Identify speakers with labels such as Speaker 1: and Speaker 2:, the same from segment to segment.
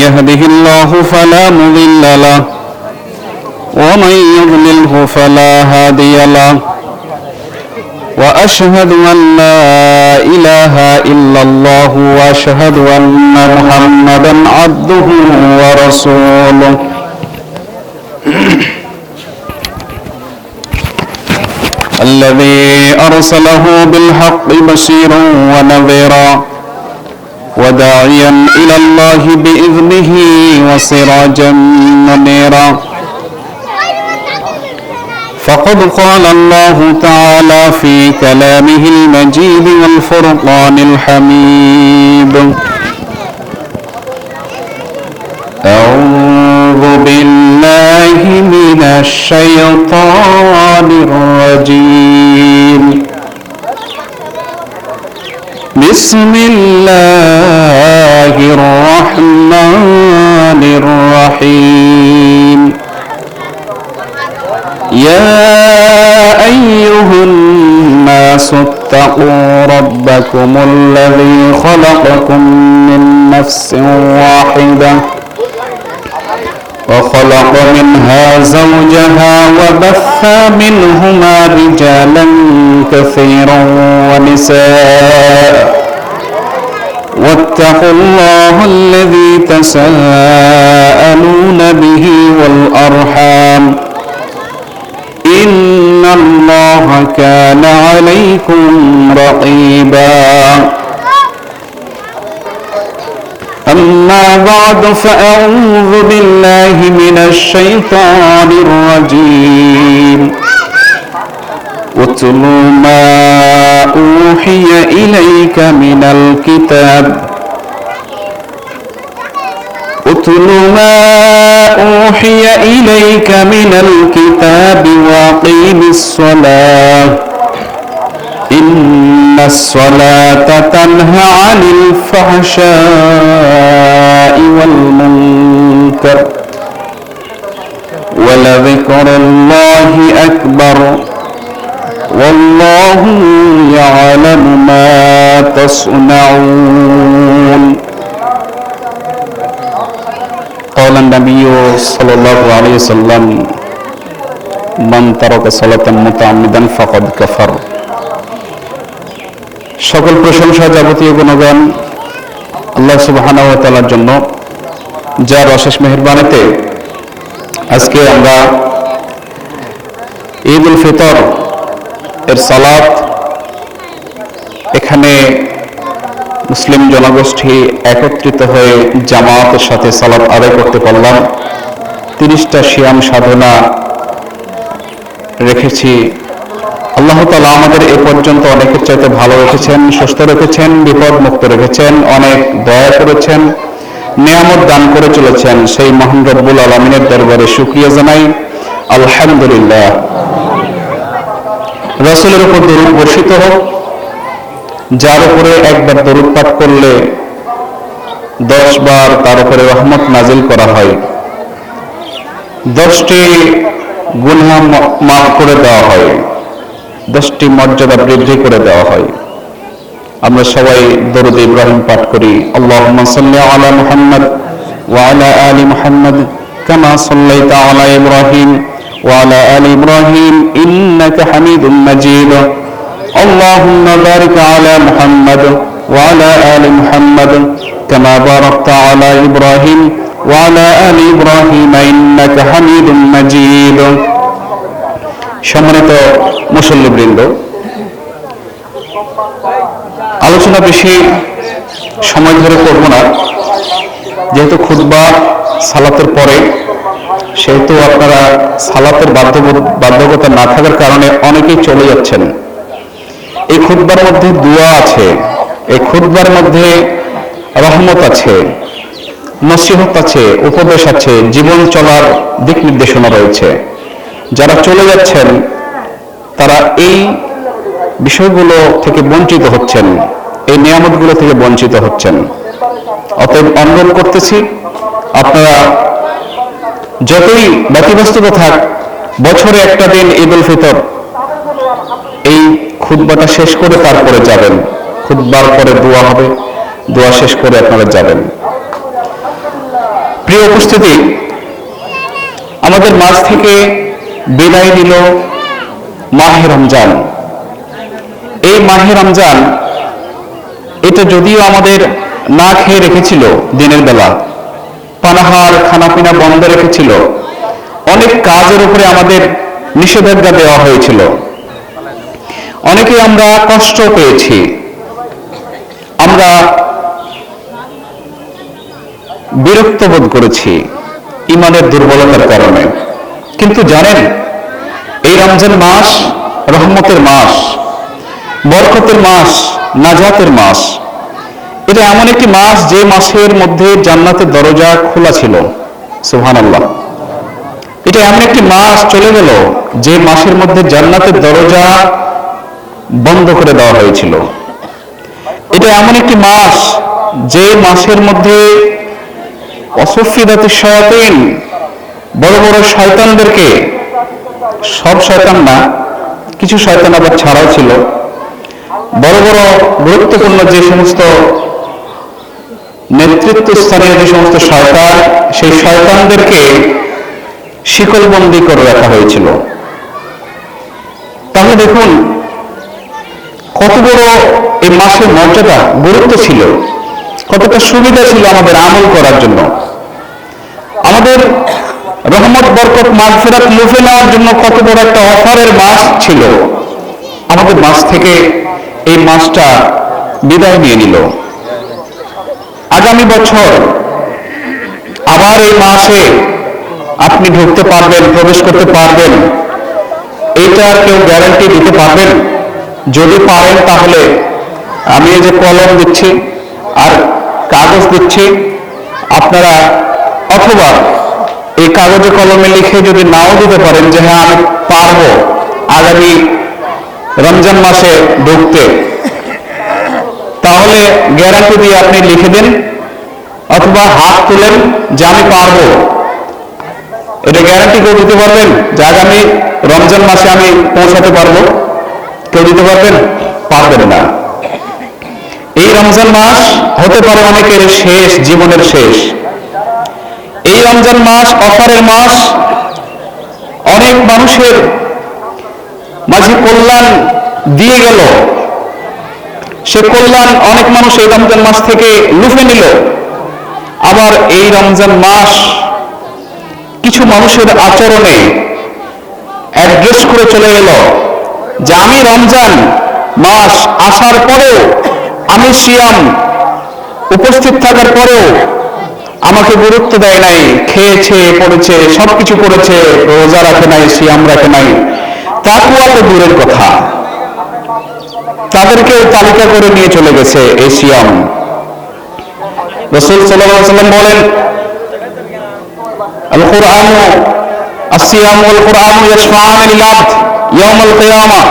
Speaker 1: يهده الله فلا مضل له ومن يضلله فلا هادي له وأشهد أن لا إله إلا الله وأشهد أن محمدا عبده ورسوله الذي أرسله بالحق بشيرا ونذيرا وداعيا إلى الله بإذنه وسراجا منيرا فقد قال الله تعالى في كلامه المجيد والفرقان الحميد أعوذ بالله من الشيطان الرجيم بسم الله الرحمن الرحيم يا أيها الناس اتقوا ربكم الذي خلقكم من نفس واحدة وخلق منها زوجها وبث منهما رجالا كثيرا ونساء واتقوا الله الذي تساءلون به والأرحام إن الله كان عليكم رقيبا أما بعد فأعوذ بالله من الشيطان الرجيم اتل ما أوحي إليك من الكتاب اتل ما أوحي إليك من الكتاب وأقيم الصلاة إن الصلاة تنهى عن الفحشاء والمنكر ولذكر الله أكبر والله يعلم ما تصنعون قال النبي صلى الله عليه وسلم من ترك صلاة متعمدا فقد كفر সকল প্রশংসা যাবতীয় গুণগান আল্লাহ সুবহানাহু ওয়া তাআলার জন্য, যার অশেষ মেহেরবানিতে আজকে আমরা ঈদ উল ফিতর এর সালাত এখানে মুসলিম জনগোষ্ঠী একত্রিত হয়ে জামাতের সাথে সালাত আদায় করতে পারলাম। 30টা সিয়াম সাধনা রেখেছি। আল্লাহ তাআলা আমাদের এ পর্যন্ত অনেকের চাইতে ভালো রেখেছেন, সুস্থ রেখেছেন, বিপদ মুক্ত রেখেছেন, অনেক দয়া করেছেন, নিয়ামত দান করে চলেছেন। সেই মহান রব্বুল আলামিনের দরবারে শুকরিয়া জানাই, আলহামদুলিল্লাহ। রাসূলের উপর দরুদ বর্ষিত হোক, যার উপরে একবার দরুদ পাঠ করলে 10 বার তার উপরে রহমত নাজিল করা হয়, 10টি গুনাহ মাফ করে দেওয়া হয়, 10টি মর্যাদা বৃদ্ধি করে দেওয়া হয়। আমরা সবাই দরুদ ইব্রাহিম পাঠ করি। আল্লাহুম্মা সাল্লি আলা মুহাম্মদ ওয়া আলা আলি মুহাম্মদ কামা সাল্লাইতা আলা ইব্রাহিম ওয়া আলা আলি ইব্রাহিম ইন্নাকা হামিদুম মাজিদ। আল্লাহুম্মা বারিক আলা মুহাম্মদ ওয়া আলা আলি মুহাম্মদ কামা বারাকতা আলা ইব্রাহিম ওয়া আলা আলি ইব্রাহিম ইন্নাকা হামিদুম মাজিদ। সম্মানিত মুসল্লিবৃন্দ, আলোচনা বেশি সময় ধরে করব না, যেহেতু খুতবা সালাতের পরে, সেহেতু আপনারা সালাতের বাধ্যকতা না থাকার কারণে অনেকেই চলে যাচ্ছেন। এই খুতবার মধ্যে দোয়া আছে, এই খুতবার মধ্যে রহমত আছে, নসিহত আছে, উপদেশ আছে, জীবন চলার দিক নির্দেশনা রয়েছে। যারা চলে যাচ্ছেন তারা এই বিষয়গুলো থেকে বঞ্চিত হচ্ছেন, এই নিয়ামতগুলো থেকে বঞ্চিত হচ্ছেন। অতএব অনুরোধ করতেছি, আপনারা যতই ব্যতিব্যস্ততা থাক, বছরে একটা দিন ঈদ উল ফিতর, এই খুতবাটা শেষ করে তারপরে যাবেন। খুতবার পরে দোয়া হবে, দোয়া শেষ করে আপনারা যাবেন। প্রিয় উপস্থিতি, আমাদের মাঝ থেকে বিদায় দিল মাহে রমজান। এই মাহে রমজান এটা যদিও আমাদের না খেয়ে রেখেছিল, দিনের বেলা পানাহার খানাপিনা বন্ধ রেখেছিল, অনেক কাজের উপরে আমাদের নিষেধাজ্ঞা দেওয়া হয়েছিল, অনেকে আমরা কষ্ট পেয়েছি, আমরা বিরক্ত বোধ করেছি ইমানের দুর্বলতার কারণে। কিন্তু জানেন, এই রমজান মাস রহমতের মাস, বরকতের মাস, নাজাতের মাস। এটা এমন একটি মাস যে মাসের মধ্যে জান্নাতের দরজা খোলা ছিল। সুবহানাল্লাহ। এটা এমন একটি মাস চলে গেল যে মাসের মধ্যে জান্নাতের দরজা বন্ধ করে দেওয়া হয়েছিল। এটা এমন একটি মাস যে মাসের মধ্যে অসফিদাতুশ শায়াতিন, বড় বড় শয়তানদেরকে, সব শয়তান না, কিছু শয়তান আবার ছাড়াও ছিল, বড় বড় গুরুত্বপূর্ণ যে সমস্ত নেতৃত্বস্থানীয় যে সমস্ত শয়তান, সেই শয়তানদেরকে শিকলবন্দি করে রাখা হয়েছিল। তাহলে দেখুন কত বড় এই মাসের মর্যাদা, গুরুত্ব ছিল, কতটা সুবিধা ছিল আমাদের আমল করার জন্য, আমাদের রহমত বরকত মাগফিরাত লুফে নেওয়ার জন্য কত বড় একটা অফারের মাস ছিল। আমাদের মাস থেকে এই মাসটা বিদায় নিয়ে নিল। আগামী বছর আবার এই মাসে আপনি ঢুকতে পারবেন, প্রবেশ করতে পারবেন, এইটার কেউ গ্যারান্টি দিতে পারবেন? যদি পারেন তাহলে আমি এই যে কলম দিচ্ছি আর কাগজ দিচ্ছি, আপনারা অথবা এই কাগজে কলমে লিখে যদি নাও দিতে পারেন যে হ্যাঁ আমি পারবো আগামী রমজান মাসে ঢুকতে, তাহলে গ্যারান্টি দিয়ে আপনি লিখে দিন, অথবা হাত তুলেন যে আমি পারবো। এটা গ্যারান্টি কেউ দিতে পারবেন যে আগামী রমজান মাসে আমি পৌঁছাতে পারবো? কেউ দিতে পারবেন? পারবেন না। এই রমজান মাস হতে পারে অনেকের শেষ, জীবনের শেষ। এই রমজান মাস অফারের মাস, অনেক মানুষের মাঝে কল্যাণ দিয়ে গেল, সে কল্যাণ অনেক মানুষ এই রমজান মাস থেকে লুফে নিল। আবার এই রমজান মাস কিছু মানুষের আচরণে অ্যাড্রেস করে চলে গেল যে আমি রমজান মাস আসার পরেও, আমি সিয়াম উপস্থিত থাকার পরেও আমাকে গুরুত্ব দেয় নাই, খেয়েছে পড়েছে, সবকিছু করেছে, রোজা রাখে নাই, সিয়াম রাখে নাই, তাকওয়া তো দূরের কথা, তাদেরকেও তালিকা করে নিয়ে চলে গেছে এই সিয়াম। রাসূল সাল্লাল্লাহু আলাইহি ওয়াসাল্লাম বলেন, আল কুরআনু আসিয়াম ওয়াল কুরআনু ইয়াশফাআন লিল আবদ ইয়াউমাল কিয়ামাহ।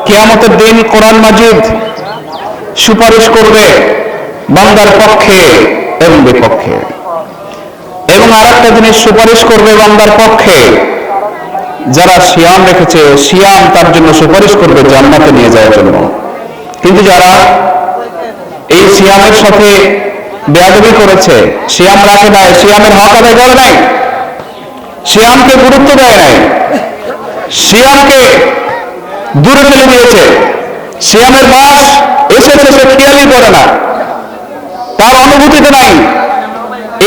Speaker 1: কিয়ামতের দিন কোরআন মাজিদ সুপারিশ করবে বান্দার পক্ষে এবং বিপক্ষে, এবং আরেকটা জিনিস সুপারিশ করবে বান্দার পক্ষে, যারা সিয়াম রেখেছে, সিয়াম তার জন্য সুপারিশ করবে জান্নাতে নিয়ে যাওয়ার জন্য। কিন্তু যারা এই সিয়ামের সাথে বেয়াদবি করেছে, সিয়াম রাখে নাই, সিয়ামের হক আদায় করে নাই, সিয়ামকে গুরুত্ব দেয় নাই, সিয়ামকে দূরে ফেলে দিয়েছে, সিয়ামের মাস এসেছে সে খেয়ালই করে না, তার অনুভূতিতে নাই,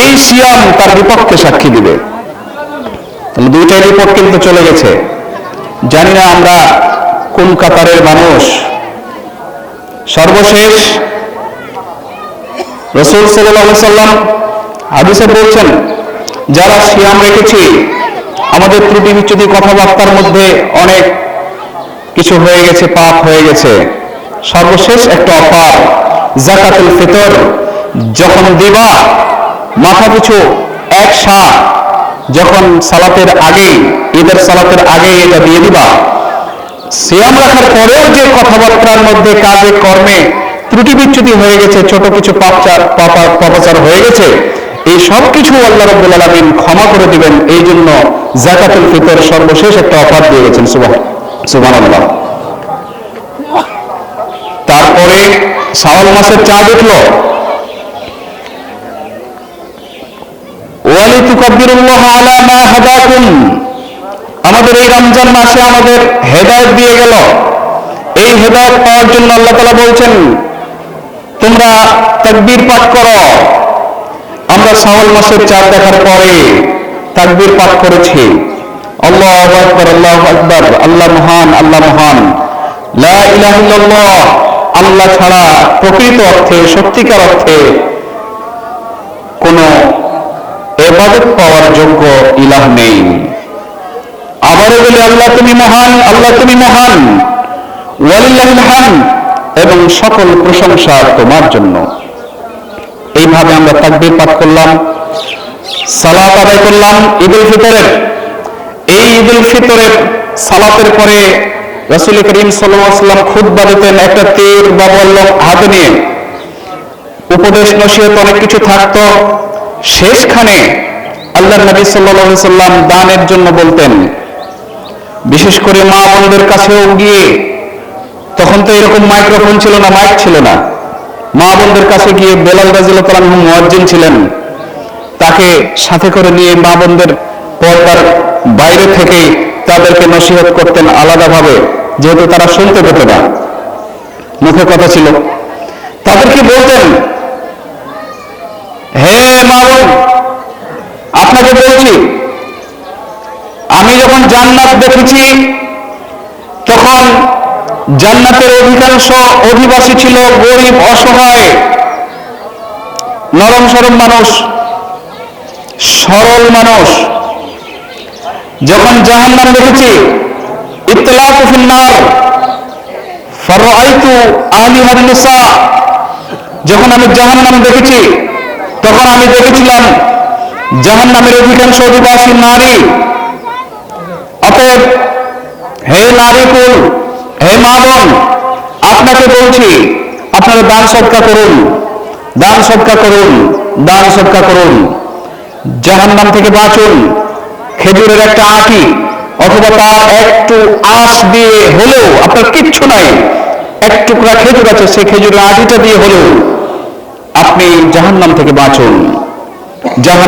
Speaker 1: এই সিয়াম তার বিপক্ষে সাক্ষী দিবে। তাহলে দুইটাই রিপোর্ট কিন্তু চলে গেছে। জানি না আমরা কোন কাতারের মানুষ। সর্বশেষ রাসূল সাল্লাল্লাহু আলাইহি ওয়াসাল্লাম হাদিসে বলছেন, যারা সিয়াম রেখেছি, আমাদের ত্রুটি বিচ্যুতি কথাবার্তার মধ্যে অনেক কিছু হয়ে গেছে, পাপ হয়ে গেছে, সর্বশেষ একটা অফার যাকাতুল ফিতর যখন দিবা, মাথা পিছু এক সা, যখন সালাতের আগে, ঈদের সালাতের আগে এটা দিয়ে দিবা। সিয়াম রাখার পরেও যে কথাবার্তার মধ্যে, কাজে কর্মে ত্রুটি বিচ্যুতি হয়ে গেছে, ছোট কিছু পাপাচার হয়ে গেছে, এই সব কিছু আল্লাহ রাব্বুল আলামিন ক্ষমা করে দিবেন। এই জন্য যাকাতুল ফিতর সর্বশেষ একটা অফার দিয়ে গেছেন। সুবহানাল্লাহ। তারপরে শাওয়াল মাসের চাঁদ উঠল, তুকাব্বিরুল্লাহ আলা মা হাদাকুম, আমাদের এই রমজান মাসে আমাদের হেদায়েত দিয়ে গেল। এই হেদায়েত পাওয়ার জন্য আল্লাহ তাআলা বলছেন তোমরা তাকবীর পাঠ করো। আমরা শাওয়াল মাসের চাঁদ দেখার পরে তাকবীর পাঠ করেছি, আল্লাহু আকবার আল্লাহু আকবার, আল্লাহ মহান আল্লাহ মহান, লা ইলাহা ইল্লাল্লাহ, আল্লাহ ছাড়া প্রকৃত অর্থে সত্যিকার অর্থে কোন ইবাদত পাওয়ার যোগ্য ইলাহ নেই। আবারও বলি আল্লাহ তুমি মহান, আল্লাহ তুমি মহান, ওয়ালিল্লাহিল হামদ, এবং সকল প্রশংসা তোমার জন্য। এইভাবে আমরা তাকবীর পাঠ করলাম, সালাত আদায় করলাম ঈদুল ফিতরের। এই ঈদুল ফিতরের সালাতের পরে রাসূল করিম সাল্লাল্লাহু আলাইহি ওয়াসাল্লাম খুতবা দিতেন একটা তীর বা বল্লম হাতে নিয়ে। উপদেশ নসিহত অনেক কিছু থাকতো। শেষখানে আল্লাহর নবী সাল্লাল্লাহু আলাইহি ওয়াসাল্লাম দানের জন্য বলতেন, বিশেষ করে মা বোনদের কাছেও গিয়ে, তখন তো এরকম মাইক্রোফোন ছিল না, মাইক ছিল না, মা বোনদের কাছে গিয়ে বেলাল রাদিয়াল্লাহু তাআলা মুয়াজ্জিন ছিলেন, তাকে সাথে করে নিয়ে মা বোনদের পর্দার বাইরে থেকে তাদেরকে নসিহত করতেন আলাদাভাবে, যেহেতু তারা শুনতে পেত না, মুখে কথা ছিল। তাদেরকে বলতেন, হে মা বোন, আপনাকে বলছি আমি যখন জান্নাত দেখেছি তখন জান্নাতের অধিকাংশ অধিবাসী ছিল গরিব, অসহায়, নরম সরম মানুষ, সরল মানুষ। যখন জাহান্নাম দেখেছি, ইত্তলাতু ফিন নার ফারাআইতু আহলিহান নিসা, যখন আমি জাহান্নাম দেখেছি তখন আমি দেখেছিলাম জাহান্নামের অধিকাংশ অধিবাসী নারী। অতএব হে নারীকুল, হে মা বোন, আপনাকে বলছি আপনারা দান সদকা করুন, দান সদকা করুন, দান সদকা করুন, জাহান্নাম থেকে বাঁচুন। খেজুরের একটা আঁটি অথবা তার একটু আঁশ দিয়ে হলেও, আপনার কিচ্ছু নাই, এক টুকরা খেজুর আছে, সেই খেজুরের আঁটিটা দিয়ে হলেও আপনি জাহান্নাম থেকে বাঁচুন।